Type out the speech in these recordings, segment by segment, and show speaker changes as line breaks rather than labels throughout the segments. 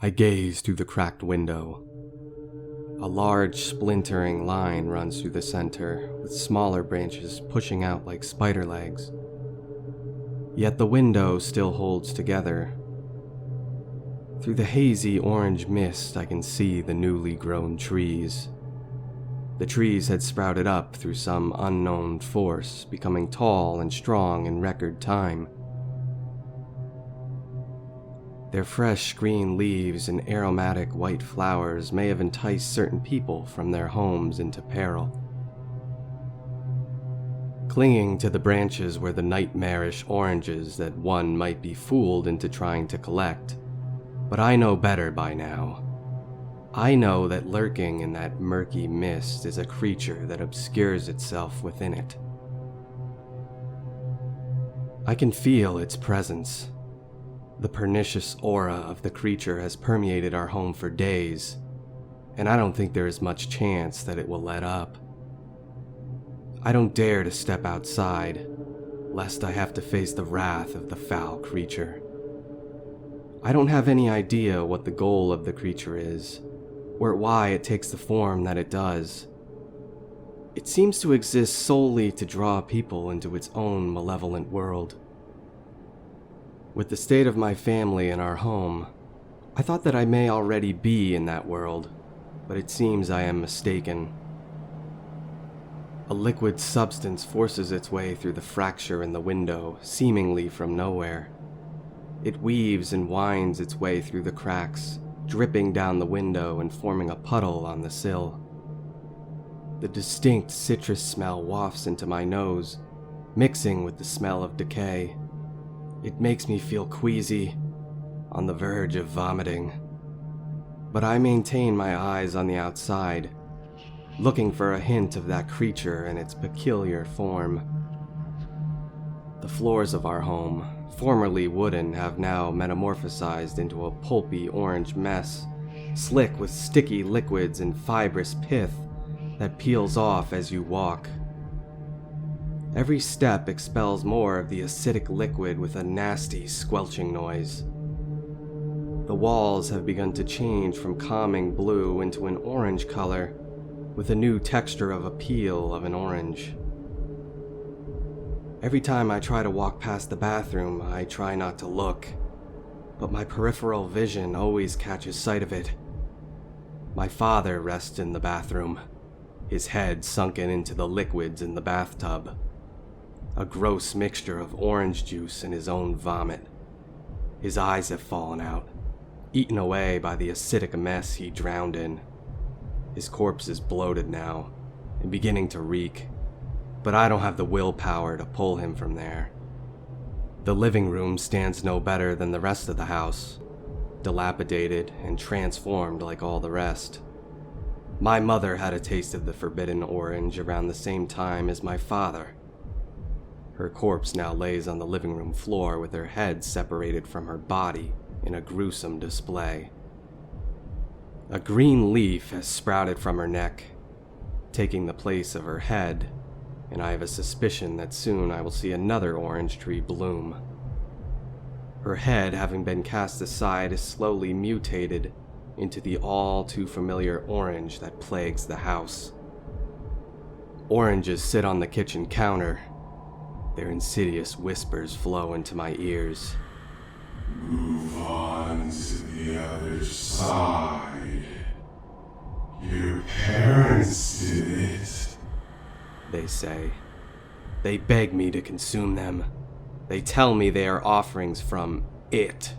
I gaze through the cracked window. A large splintering line runs through the center, with smaller branches pushing out like spider legs. Yet the window still holds together. Through the hazy orange mist, I can see the newly grown trees. The trees had sprouted up through some unknown force, becoming tall and strong in record time. Their fresh green leaves and aromatic white flowers may have enticed certain people from their homes into peril. Clinging to the branches were the nightmarish oranges that one might be fooled into trying to collect. But I know better by now. I know that lurking in that murky mist is a creature that obscures itself within it. I can feel its presence. The pernicious aura of the creature has permeated our home for days, and I don't think there is much chance that it will let up. I don't dare to step outside, lest I have to face the wrath of the foul creature. I don't have any idea what the goal of the creature is, or why it takes the form that it does. It seems to exist solely to draw people into its own malevolent world. With the state of my family and our home, I thought that I may already be in that world, but it seems I am mistaken. A liquid substance forces its way through the fracture in the window, seemingly from nowhere. It weaves and winds its way through the cracks, dripping down the window and forming a puddle on the sill. The distinct citrus smell wafts into my nose, mixing with the smell of decay. It makes me feel queasy, on the verge of vomiting. But I maintain my eyes on the outside, looking for a hint of that creature and its peculiar form. The floors of our home, formerly wooden, have now metamorphosized into a pulpy orange mess, slick with sticky liquids and fibrous pith that peels off as you walk. Every step expels more of the acidic liquid with a nasty squelching noise. The walls have begun to change from calming blue into an orange color, with a new texture of appeal of an orange. Every time I try to walk past the bathroom, I try not to look, but my peripheral vision always catches sight of it. My father rests in the bathroom, his head sunken into the liquids in the bathtub, a gross mixture of orange juice and his own vomit. His eyes have fallen out, eaten away by the acidic mess he drowned in. His corpse is bloated now, and beginning to reek, but I don't have the willpower to pull him from there. The living room stands no better than the rest of the house, dilapidated and transformed like all the rest. My mother had a taste of the forbidden orange around the same time as my father. Her corpse now lays on the living room floor with her head separated from her body in a gruesome display. A green leaf has sprouted from her neck, taking the place of her head, and I have a suspicion that soon I will see another orange tree bloom. Her head, having been cast aside, is slowly mutated into the all too familiar orange that plagues the house. Oranges sit on the kitchen counter. Their insidious whispers flow into my ears.
Move on to the other side. Your parents did it,
they say. They beg me to consume them. They tell me they are offerings from it.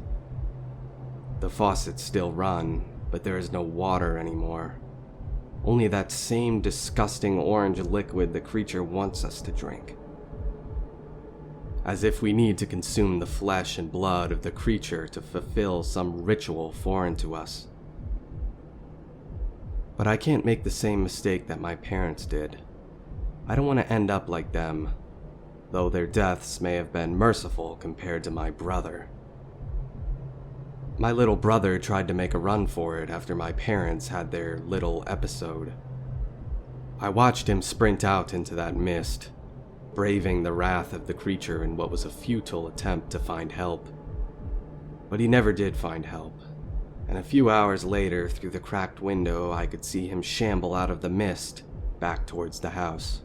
The faucets still run, but there is no water anymore. Only that same disgusting orange liquid the creature wants us to drink. As if we need to consume the flesh and blood of the creature to fulfill some ritual foreign to us. But I can't make the same mistake that my parents did. I don't want to end up like them, though their deaths may have been merciful compared to my brother. My little brother tried to make a run for it after my parents had their little episode. I watched him sprint out into that mist, braving the wrath of the creature in what was a futile attempt to find help. But he never did find help, and a few hours later, through the cracked window, I could see him shamble out of the mist back towards the house.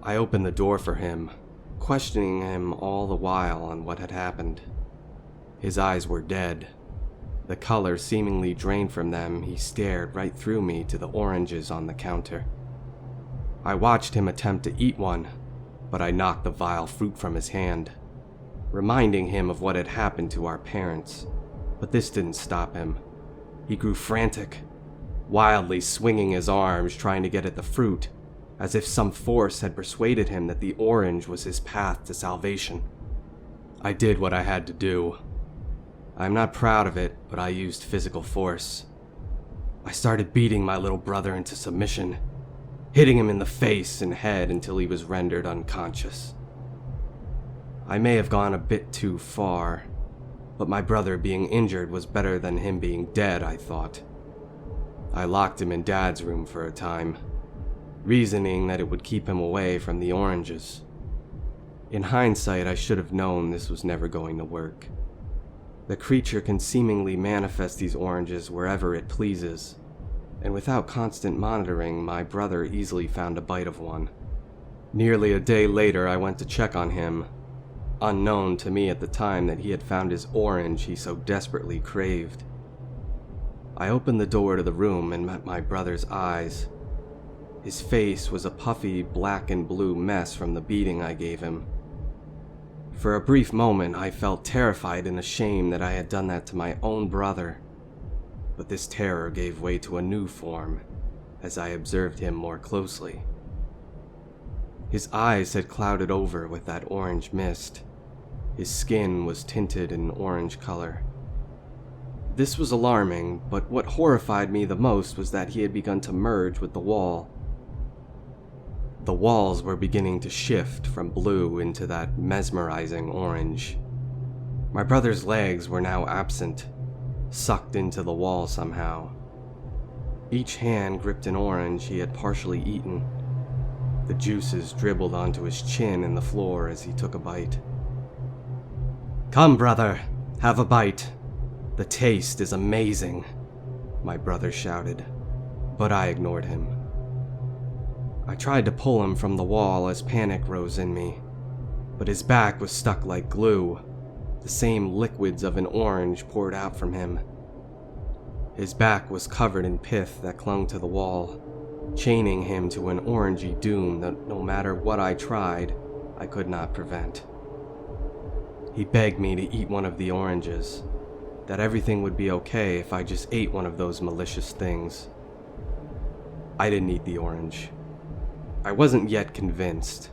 I opened the door for him, questioning him all the while on what had happened. His eyes were dead. The color seemingly drained from them, he stared right through me to the oranges on the counter. I watched him attempt to eat one, but I knocked the vile fruit from his hand, reminding him of what had happened to our parents. But this didn't stop him. He grew frantic, wildly swinging his arms trying to get at the fruit, as if some force had persuaded him that the orange was his path to salvation. I did what I had to do. I'm not proud of it, but I used physical force. I started beating my little brother into submission, hitting him in the face and head until he was rendered unconscious. I may have gone a bit too far, but my brother being injured was better than him being dead, I thought. I locked him in Dad's room for a time, reasoning that it would keep him away from the oranges. In hindsight, I should have known this was never going to work. The creature can seemingly manifest these oranges wherever it pleases, and without constant monitoring, my brother easily found a bite of one. Nearly a day later, I went to check on him, unknown to me at the time that he had found his orange he so desperately craved. I opened the door to the room and met my brother's eyes. His face was a puffy black and blue mess from the beating I gave him. For a brief moment, I felt terrified and ashamed that I had done that to my own brother. But this terror gave way to a new form as I observed him more closely. His eyes had clouded over with that orange mist. His skin was tinted an orange color. This was alarming, but what horrified me the most was that he had begun to merge with the wall. The walls were beginning to shift from blue into that mesmerizing orange. My brother's legs were now absent, sucked into the wall somehow. Each hand gripped an orange he had partially eaten. The juices dribbled onto his chin and the floor as he took a bite. "Come, brother, have a bite. The taste is amazing," my brother shouted, but I ignored him. I tried to pull him from the wall as panic rose in me, but his back was stuck like glue. The same liquids of an orange poured out from him. His back was covered in pith that clung to the wall, chaining him to an orangey doom that no matter what I tried, I could not prevent. He begged me to eat one of the oranges, that everything would be okay if I just ate one of those malicious things. I didn't eat the orange. I wasn't yet convinced.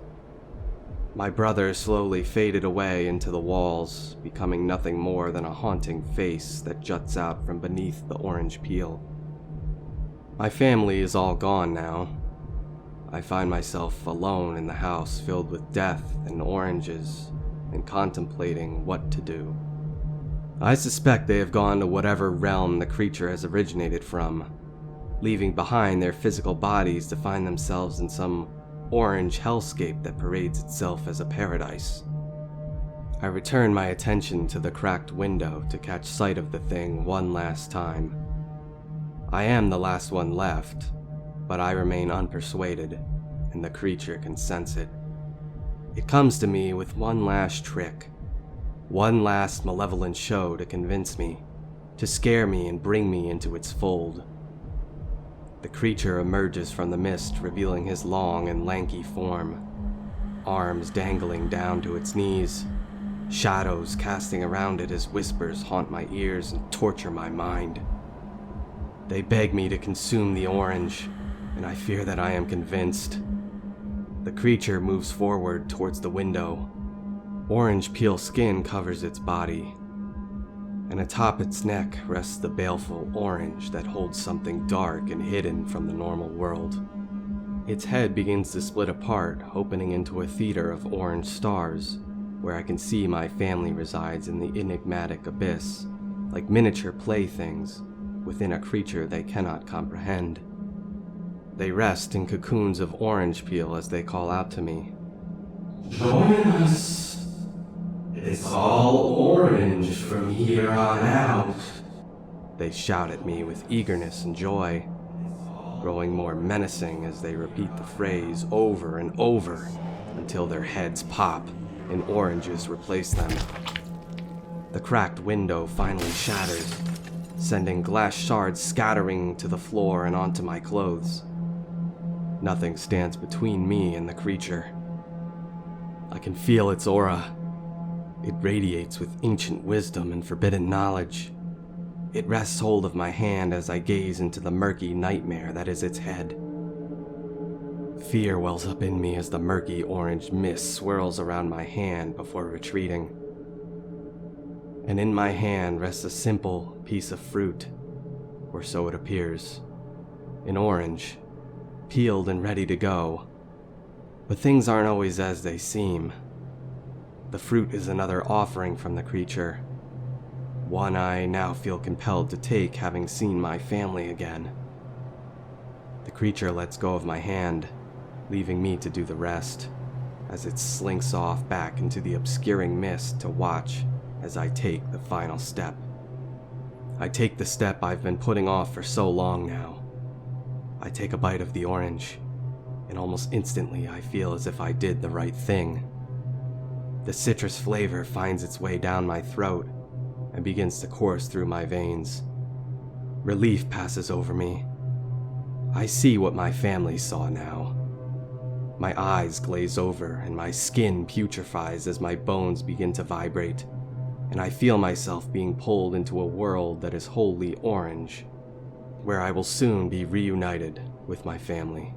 My brother slowly faded away into the walls, becoming nothing more than a haunting face that juts out from beneath the orange peel. My family is all gone now. I find myself alone in the house filled with death and oranges, and contemplating what to do. I suspect they have gone to whatever realm the creature has originated from, leaving behind their physical bodies to find themselves in some orange hellscape that parades itself as a paradise. I return my attention to the cracked window to catch sight of the thing one last time. I am the last one left, but I remain unpersuaded, and the creature can sense it. It comes to me with one last trick, one last malevolent show to convince me, to scare me and bring me into its fold. The creature emerges from the mist, revealing his long and lanky form, arms dangling down to its knees, shadows casting around it as whispers haunt my ears and torture my mind. They beg me to consume the orange, and I fear that I am convinced. The creature moves forward towards the window. Orange peel skin covers its body, and atop its neck rests the baleful orange that holds something dark and hidden from the normal world. Its head begins to split apart, opening into a theater of orange stars, where I can see my family resides in the enigmatic abyss, like miniature playthings within a creature they cannot comprehend. They rest in cocoons of orange peel as they call out to me.
Join us. It's all orange from here on out.
They shout at me with eagerness and joy, growing more menacing as they repeat the phrase over and over until their heads pop and oranges replace them. The cracked window finally shatters, sending glass shards scattering to the floor and onto my clothes. Nothing stands between me and the creature. I can feel its aura. It radiates with ancient wisdom and forbidden knowledge. It rests hold of my hand as I gaze into the murky nightmare that is its head. Fear wells up in me as the murky orange mist swirls around my hand before retreating. And in my hand rests a simple piece of fruit, or so it appears. An orange, peeled and ready to go. But things aren't always as they seem. The fruit is another offering from the creature, one I now feel compelled to take, having seen my family again. The creature lets go of my hand, leaving me to do the rest, as it slinks off back into the obscuring mist to watch as I take the final step. I take the step I've been putting off for so long now. I take a bite of the orange, and almost instantly I feel as if I did the right thing. The citrus flavor finds its way down my throat and begins to course through my veins. Relief passes over me. I see what my family saw now. My eyes glaze over and my skin putrefies as my bones begin to vibrate, and I feel myself being pulled into a world that is wholly orange, where I will soon be reunited with my family.